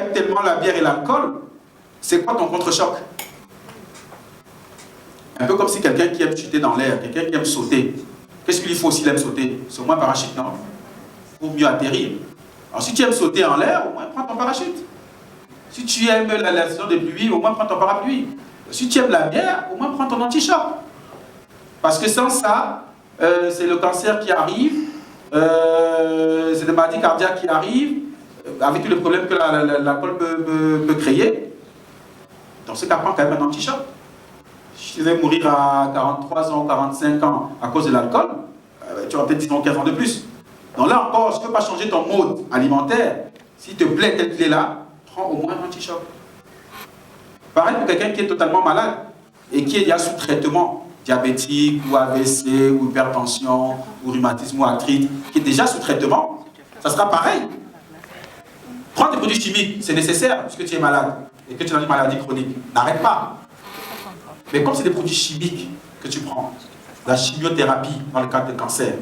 aimes tellement la bière et l'alcool, c'est quoi ton contre-choc? Un peu comme si quelqu'un qui aime chuter dans l'air, quelqu'un qui aime sauter. Qu'est-ce qu'il lui faut s'il aime sauter? C'est au moins parachute, non? Pour mieux atterrir. Alors si tu aimes sauter en l'air, au moins prends ton parachute. Si tu aimes la saison de pluie, au moins prends ton parapluie. Si tu aimes la bière, au moins prends ton anti-choc. Parce que sans ça, c'est le cancer qui arrive, c'est des maladies cardiaques qui arrivent, avec tous les problèmes que l'alcool peut créer. Dans ce cas, prends quand même un anti-choc. Si tu devais mourir à 43 ans, 45 ans à cause de l'alcool, tu auras peut-être 10 ans, 15 ans de plus. Donc là encore, si tu ne peux pas changer ton mode alimentaire, s'il te plaît tel qu'il est là, prends au moins un anti-choc. Pareil pour quelqu'un qui est totalement malade et qui est déjà sous traitement, diabétique ou AVC ou hypertension ou rhumatisme ou arthrite, qui est déjà sous traitement, ça sera pareil. Prends des produits chimiques, c'est nécessaire puisque tu es malade et que tu as une maladie chronique. N'arrête pas. Mais comme c'est des produits chimiques que tu prends, la chimiothérapie dans le cadre de cancer,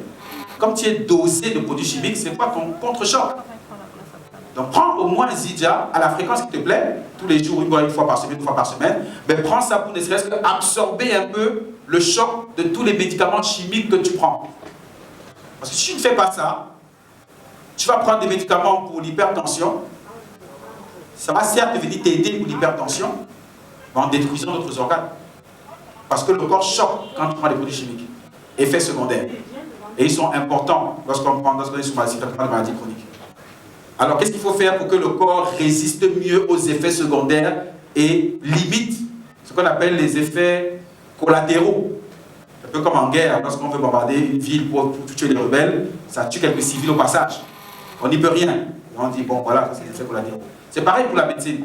comme tu es dosé de produits chimiques, c'est quoi ton contre-choc? Donc prends au moins Zidia à la fréquence qui te plaît, tous les jours, une fois par semaine, mais prends ça pour ne serait-ce qu'absorber un peu le choc de tous les médicaments chimiques que tu prends. Parce que si tu ne fais pas ça, tu vas prendre des médicaments pour l'hypertension, ça va certes venir t'aider pour l'hypertension, mais en détruisant d'autres organes. Parce que le corps choque quand tu prends des produits chimiques. Effets secondaires. Et ils sont importants lorsqu'on est sous maladie chronique. Alors qu'est-ce qu'il faut faire pour que le corps résiste mieux aux effets secondaires et limite ce qu'on appelle les effets collatéraux? Un peu comme en guerre, lorsqu'on veut bombarder une ville pour tuer les rebelles, ça tue quelques civils au passage. On n'y peut rien. Et on dit, bon voilà, c'est les effets collatéraux. C'est pareil pour la médecine.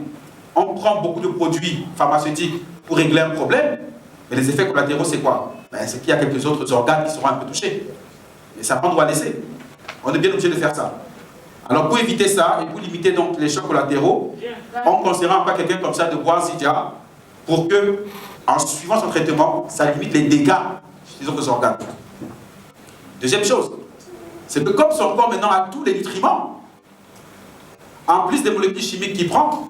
On prend beaucoup de produits pharmaceutiques pour régler un problème, mais les effets collatéraux, c'est quoi? C'est qu'il y a quelques autres organes qui seront un peu touchés. Et ça prend droit à laisser. On est bien obligé de faire ça. Alors pour éviter ça, et pour limiter donc les chocs collatéraux, on ne considère pas quelqu'un comme ça de boire Zidia pour que, en suivant son traitement, ça limite les dégâts des autres organes. Deuxième chose, c'est que comme son corps maintenant a tous les nutriments, en plus des molécules chimiques qu'il prend,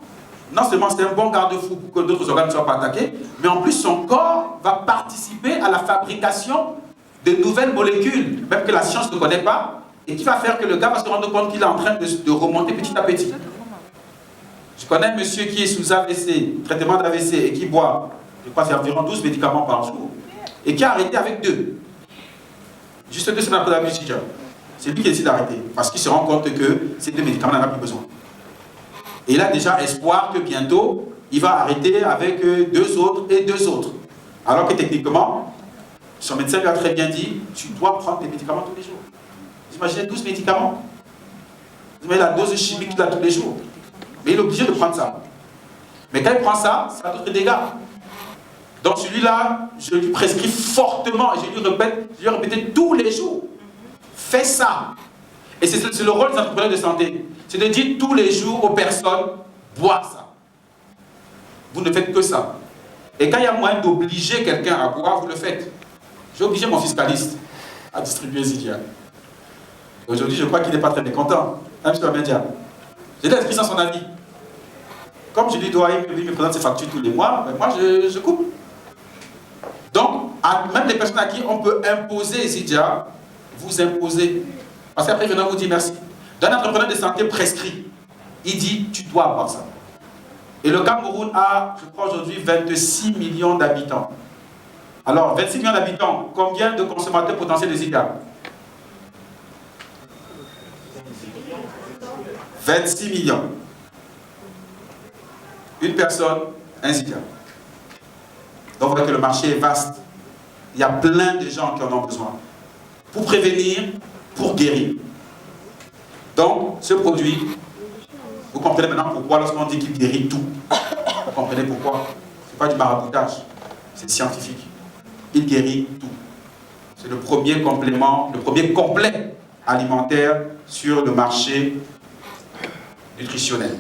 non seulement c'est un bon garde-fou pour que d'autres organes ne soient pas attaqués, mais en plus son corps va participer à la fabrication de nouvelles molécules, même que la science ne connaît pas, et qui va faire que le gars va se rendre compte qu'il est en train de remonter petit à petit. Je connais un monsieur qui est sous AVC, traitement d'AVC, et qui boit, je crois, c'est environ 12 médicaments par jour, et qui a arrêté avec 2. Juste 2 semaines après la musique. C'est lui qui décide d'arrêter, parce qu'il se rend compte que ces 2 médicaments n'en a plus besoin. Et il a déjà espoir que bientôt, il va arrêter avec 2 autres et 2 autres. Alors que techniquement, son médecin lui a très bien dit, tu dois prendre des médicaments tous les jours. Vous imaginez 12 médicaments? Vous imaginez la dose chimique qu'il a tous les jours. Mais il est obligé de prendre ça. Mais quand il prend ça, ça a d'autres dégâts. Donc celui-là, je lui prescris fortement, et je lui répète tous les jours. Fais ça. Et c'est le rôle des entrepreneurs de santé. C'est de dire tous les jours aux personnes, bois ça. Vous ne faites que ça. Et quand il y a moyen d'obliger quelqu'un à boire, vous le faites. J'ai obligé mon fiscaliste à distribuer Zidia. Aujourd'hui, je crois qu'il n'est pas très mécontent. Même sur la média. J'ai l'inscrit sans son avis. Comme je lui dois, il me présente ses factures tous les mois, ben moi je coupe. Donc, même les personnes à qui on peut imposer Zidia, vous imposez. Parce qu'après, je viens vous dire merci. D'un entrepreneur de santé prescrit, il dit tu dois avoir ça. Et le Cameroun a, je crois aujourd'hui, 26 millions d'habitants. Alors, 26 millions d'habitants, combien de consommateurs potentiels de Zidia? 26 millions. Une personne, un Zidia. Donc, vous voyez que le marché est vaste. Il y a plein de gens qui en ont besoin. Pour prévenir, pour guérir. Donc, ce produit, vous comprenez maintenant pourquoi lorsqu'on dit qu'il guérit tout. Vous comprenez pourquoi? Ce n'est pas du maraboutage, c'est scientifique. Il guérit tout. C'est le premier complément, le premier complet alimentaire sur le marché nutritionnel.